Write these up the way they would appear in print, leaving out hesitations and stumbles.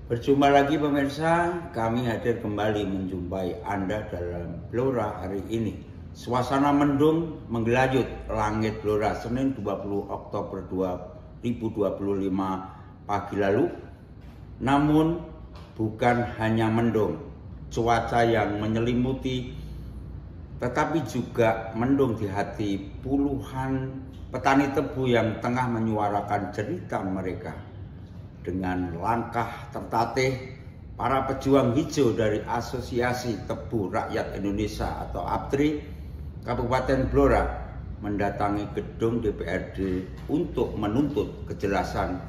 Berjumpa lagi pemirsa, kami hadir kembali menjumpai Anda dalam Blora hari ini. Suasana mendung menggelayut langit Blora Senin 20 Oktober 2025 pagi lalu. Namun bukan hanya mendung, cuaca yang menyelimuti, tetapi juga mendung di hati puluhan petani tebu yang tengah menyuarakan cerita mereka. Dengan langkah tertatih, para pejuang hijau dari Asosiasi Tebu Rakyat Indonesia atau APTRI Kabupaten Blora mendatangi gedung DPRD untuk menuntut kejelasan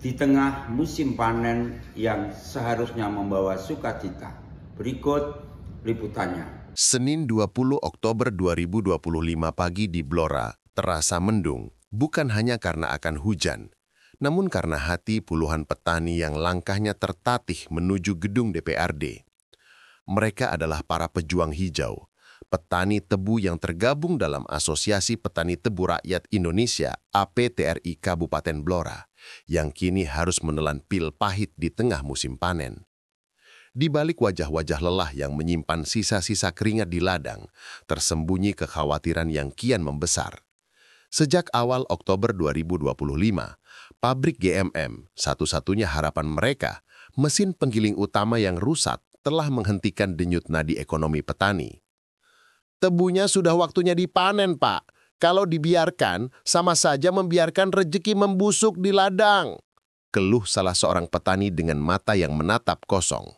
di tengah musim panen yang seharusnya membawa sukacita. Berikut liputannya. Senin 20 Oktober 2025 pagi di Blora terasa mendung, bukan hanya karena akan hujan, namun karena hati puluhan petani yang langkahnya tertatih menuju gedung DPRD. Mereka adalah para pejuang hijau, petani tebu yang tergabung dalam Asosiasi Petani Tebu Rakyat Indonesia (APTRI) Kabupaten Blora, yang kini harus menelan pil pahit di tengah musim panen. Di balik wajah-wajah lelah yang menyimpan sisa-sisa keringat di ladang, tersembunyi kekhawatiran yang kian membesar. Sejak awal Oktober 2025, pabrik GMM, satu-satunya harapan mereka, mesin penggiling utama yang rusak, telah menghentikan denyut nadi ekonomi petani. Tebunya sudah waktunya dipanen, Pak. Kalau dibiarkan, sama saja membiarkan rejeki membusuk di ladang. Keluh salah seorang petani dengan mata yang menatap kosong.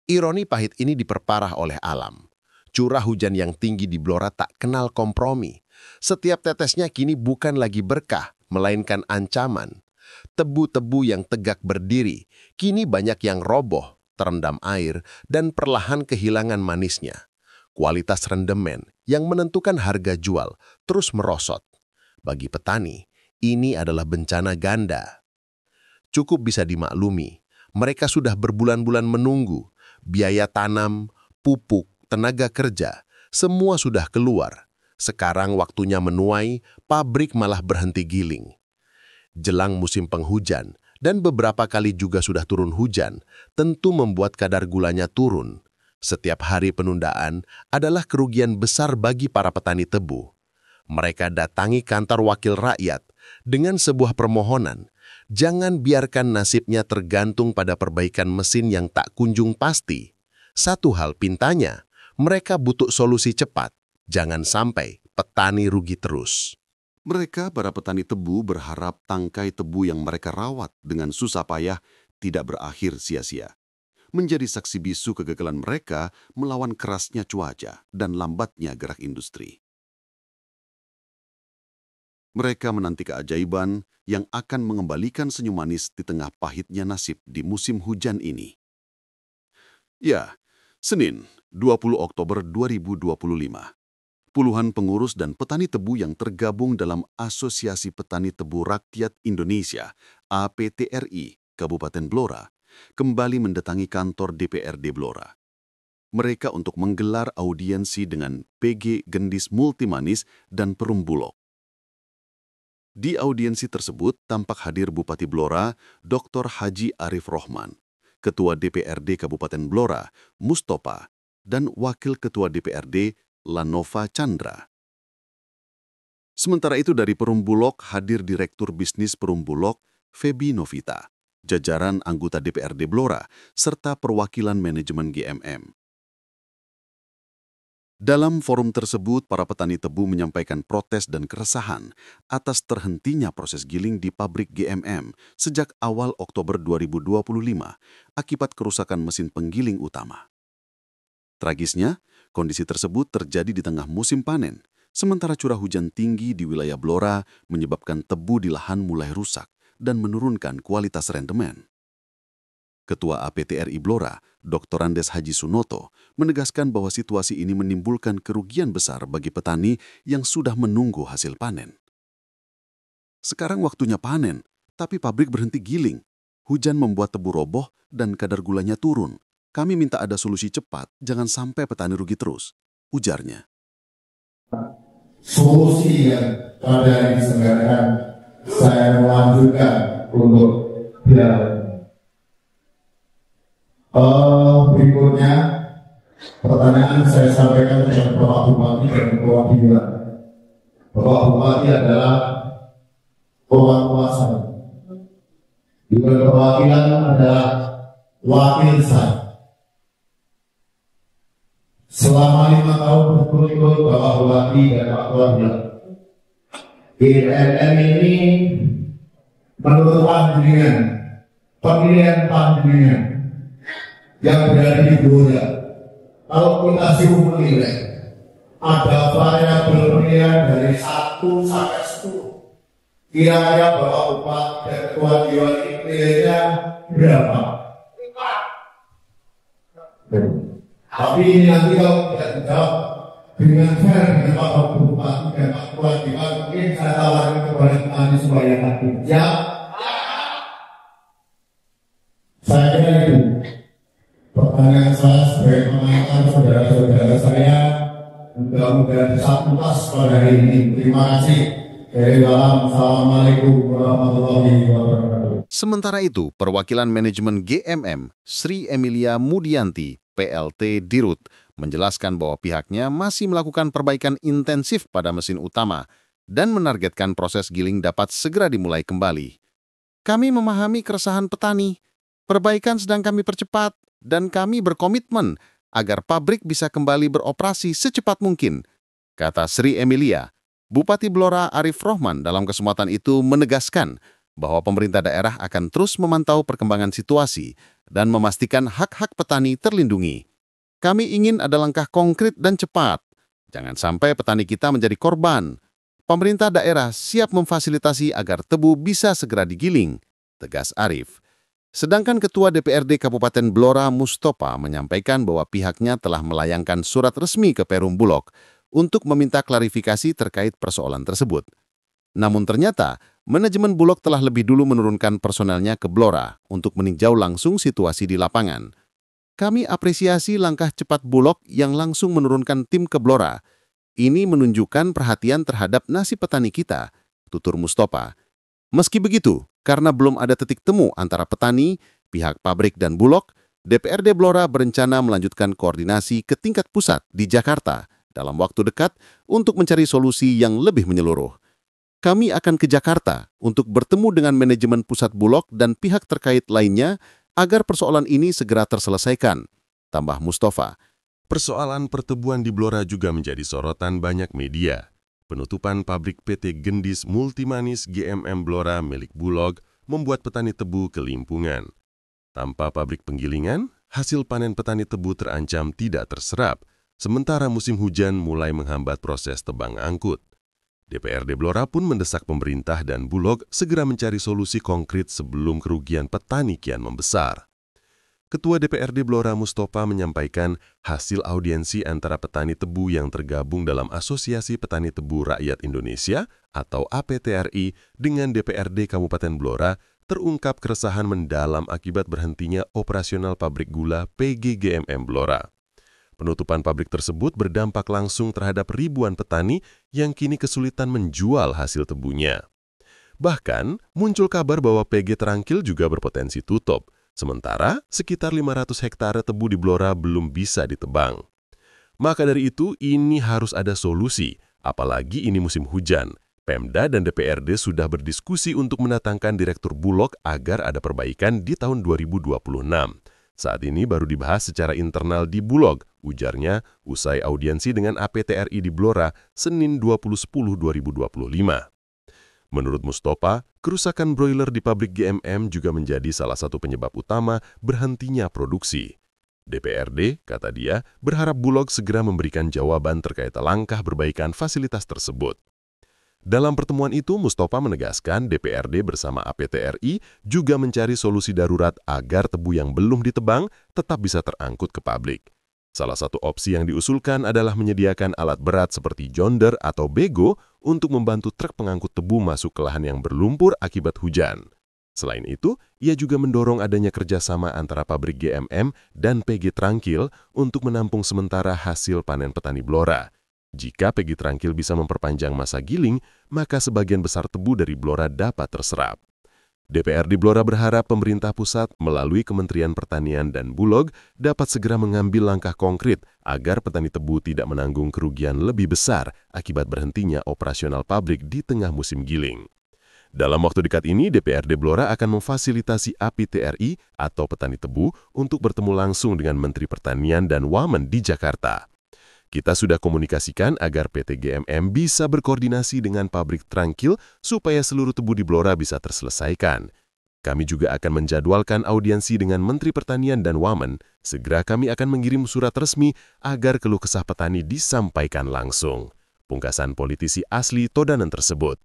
Ironi pahit ini diperparah oleh alam. Curah hujan yang tinggi di Blora tak kenal kompromi. Setiap tetesnya kini bukan lagi berkah, melainkan ancaman. Tebu-tebu yang tegak berdiri, kini banyak yang roboh, terendam air, dan perlahan kehilangan manisnya. Kualitas rendemen yang menentukan harga jual terus merosot. Bagi petani, ini adalah bencana ganda. Cukup bisa dimaklumi, mereka sudah berbulan-bulan menunggu. Biaya tanam, pupuk, tenaga kerja, semua sudah keluar. Sekarang waktunya menuai, pabrik malah berhenti giling. Jelang musim penghujan, dan beberapa kali juga sudah turun hujan, tentu membuat kadar gulanya turun. Setiap hari penundaan adalah kerugian besar bagi para petani tebu. Mereka datangi kantor wakil rakyat dengan sebuah permohonan. Jangan biarkan nasibnya tergantung pada perbaikan mesin yang tak kunjung pasti. Satu hal pintanya, mereka butuh solusi cepat. Jangan sampai petani rugi terus. Mereka, para petani tebu, berharap tangkai tebu yang mereka rawat dengan susah payah tidak berakhir sia-sia. Menjadi saksi bisu kegagalan mereka melawan kerasnya cuaca dan lambatnya gerak industri. Mereka menanti keajaiban yang akan mengembalikan senyum manis di tengah pahitnya nasib di musim hujan ini. Ya, Senin, 20 Oktober 2025. Puluhan pengurus dan petani tebu yang tergabung dalam Asosiasi Petani Tebu Rakyat Indonesia (APTRI) Kabupaten Blora kembali mendatangi kantor DPRD Blora. Mereka untuk menggelar audiensi dengan PG Gendis Multimanis dan Perum Bulog. Di audiensi tersebut tampak hadir Bupati Blora, Dr. Haji Arif Rohman, Ketua DPRD Kabupaten Blora, Mustopa, dan Wakil Ketua DPRD, Lanova Chandra. Sementara itu dari Perum Bulog hadir Direktur Bisnis Perum Bulog, Febi Novita, jajaran anggota DPRD Blora, serta perwakilan manajemen GMM. Dalam forum tersebut, para petani tebu menyampaikan protes dan keresahan atas terhentinya proses giling di pabrik GMM sejak awal Oktober 2025 akibat kerusakan mesin penggiling utama. Tragisnya, kondisi tersebut terjadi di tengah musim panen, sementara curah hujan tinggi di wilayah Blora menyebabkan tebu di lahan mulai rusak dan menurunkan kualitas rendemen. Ketua APTRI Blora, Dr. Andes Haji Sunoto, menegaskan bahwa situasi ini menimbulkan kerugian besar bagi petani yang sudah menunggu hasil panen. Sekarang waktunya panen, tapi pabrik berhenti giling. Hujan membuat tebu roboh dan kadar gulanya turun. Kami minta ada solusi cepat, jangan sampai petani rugi terus, ujarnya. Solusi yang ada diselenggarakan, saya melanjutkan untuk dilakukan. Berikutnya pertanyaan saya sampaikan kepada Bapak Bupati dan Perwakilan. Bapak Bupati adalah penguasa, juga perwakilan adalah wakil saya. Selama 5 tahun berturut-turut Bapak Bupati dan Pak Wali, GMM ini menurut pandangan pemilihan pandangan yang berada di Blora. Kalau kita suruh menilai, ada variabel penilaian dari 1 sampai 10. Kira-kira Bapak Bupati dan Ketua Dewan ini nilainya berapa? 5. Tapi ini nanti kalau tidak dijawab dengan fair dengan Pak Bupati dan Pak Ketua Dewan, mungkin saya tawarkan kepada nanti supaya nanti ya. Saya kira itu pertanyaan saya sebagai pengantar saudara-saudara saya. Mudah-mudahan bisa tuntas pada hari ini. Terima kasih. Assalamualaikum warahmatullahi wabarakatuh. Sementara itu, perwakilan manajemen GMM, Sri Emilia Mudianti, PLT Dirut, menjelaskan bahwa pihaknya masih melakukan perbaikan intensif pada mesin utama dan menargetkan proses giling dapat segera dimulai kembali. Kami memahami keresahan petani, perbaikan sedang kami percepat, dan kami berkomitmen agar pabrik bisa kembali beroperasi secepat mungkin, kata Sri Emilia. Bupati Blora Arif Rohman dalam kesempatan itu menegaskan bahwa pemerintah daerah akan terus memantau perkembangan situasi dan memastikan hak-hak petani terlindungi. Kami ingin ada langkah konkret dan cepat. Jangan sampai petani kita menjadi korban. Pemerintah daerah siap memfasilitasi agar tebu bisa segera digiling, tegas Arif. Sedangkan Ketua DPRD Kabupaten Blora Mustopa menyampaikan bahwa pihaknya telah melayangkan surat resmi ke Perum Bulog untuk meminta klarifikasi terkait persoalan tersebut. Namun ternyata, manajemen Bulog telah lebih dulu menurunkan personelnya ke Blora untuk meninjau langsung situasi di lapangan. Kami apresiasi langkah cepat Bulog yang langsung menurunkan tim ke Blora. Ini menunjukkan perhatian terhadap nasib petani kita, tutur Mustopa. Meski begitu, karena belum ada titik temu antara petani, pihak pabrik dan Bulog, DPRD Blora berencana melanjutkan koordinasi ke tingkat pusat di Jakarta dalam waktu dekat untuk mencari solusi yang lebih menyeluruh. Kami akan ke Jakarta untuk bertemu dengan manajemen pusat Bulog dan pihak terkait lainnya agar persoalan ini segera terselesaikan, tambah Mustofa. Persoalan pertebuan di Blora juga menjadi sorotan banyak media. Penutupan pabrik PT Gendis Multimanis GMM Blora milik Bulog membuat petani tebu kelimpungan. Tanpa pabrik penggilingan, hasil panen petani tebu terancam tidak terserap, sementara musim hujan mulai menghambat proses tebang angkut. DPRD Blora pun mendesak pemerintah dan Bulog segera mencari solusi konkret sebelum kerugian petani kian membesar. Ketua DPRD Blora Mustopa menyampaikan hasil audiensi antara petani tebu yang tergabung dalam Asosiasi Petani Tebu Rakyat Indonesia atau APTRI dengan DPRD Kabupaten Blora terungkap keresahan mendalam akibat berhentinya operasional pabrik gula PGGMM Blora. Penutupan pabrik tersebut berdampak langsung terhadap ribuan petani yang kini kesulitan menjual hasil tebunya. Bahkan, muncul kabar bahwa PG Terangkil juga berpotensi tutup, sementara sekitar 500 hektare tebu di Blora belum bisa ditebang. Maka dari itu, ini harus ada solusi, apalagi ini musim hujan. Pemda dan DPRD sudah berdiskusi untuk mendatangkan direktur Bulog agar ada perbaikan di tahun 2026. Saat ini baru dibahas secara internal di Bulog, ujarnya usai audiensi dengan APTRI di Blora Senin 20/10/2025. Menurut Mustopa, kerusakan broiler di pabrik GMM juga menjadi salah satu penyebab utama berhentinya produksi. DPRD, kata dia, berharap Bulog segera memberikan jawaban terkait langkah perbaikan fasilitas tersebut. Dalam pertemuan itu, Mustopa menegaskan DPRD bersama APTRI juga mencari solusi darurat agar tebu yang belum ditebang tetap bisa terangkut ke pabrik. Salah satu opsi yang diusulkan adalah menyediakan alat berat seperti jonder atau bego untuk membantu truk pengangkut tebu masuk ke lahan yang berlumpur akibat hujan. Selain itu, ia juga mendorong adanya kerjasama antara pabrik GMM dan PG Terangkil untuk menampung sementara hasil panen petani Blora. Jika PG Terangkil bisa memperpanjang masa giling, maka sebagian besar tebu dari Blora dapat terserap. DPRD Blora berharap pemerintah pusat melalui Kementerian Pertanian dan Bulog dapat segera mengambil langkah konkret agar petani tebu tidak menanggung kerugian lebih besar akibat berhentinya operasional pabrik di tengah musim giling. Dalam waktu dekat ini, DPRD Blora akan memfasilitasi API TRI atau petani tebu untuk bertemu langsung dengan Menteri Pertanian dan Wamen di Jakarta. Kita sudah komunikasikan agar PT GMM bisa berkoordinasi dengan pabrik Trangkil supaya seluruh tebu di Blora bisa terselesaikan. Kami juga akan menjadwalkan audiensi dengan Menteri Pertanian dan Wamen. Segera kami akan mengirim surat resmi agar keluh kesah petani disampaikan langsung. Pungkasan politisi asli Todanan tersebut.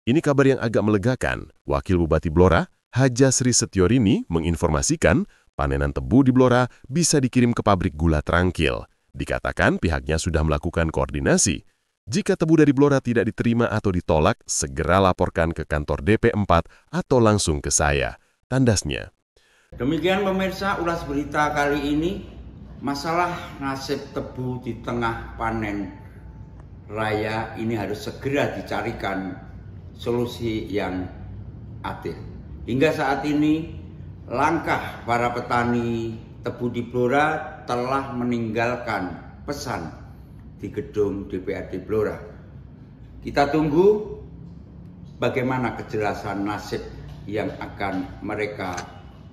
Ini kabar yang agak melegakan. Wakil Bupati Blora, Haja Sri Setiorini, menginformasikan panenan tebu di Blora bisa dikirim ke pabrik gula Trangkil. Dikatakan pihaknya sudah melakukan koordinasi. Jika tebu dari Blora tidak diterima atau ditolak, segera laporkan ke kantor DP4 atau langsung ke saya. Tandasnya. Demikian pemirsa ulas berita kali ini. Masalah nasib tebu di tengah panen raya ini harus segera dicarikan solusi yang adil. Hingga saat ini langkah para petani tebu di Blora telah meninggalkan pesan di gedung DPRD Blora. Kita tunggu bagaimana kejelasan nasib yang akan mereka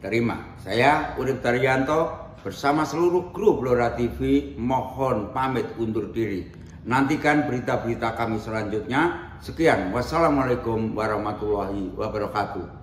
terima. Saya Urip Daryanto bersama seluruh kru Blora TV mohon pamit undur diri. Nantikan berita-berita kami selanjutnya. Sekian, wassalamualaikum warahmatullahi wabarakatuh.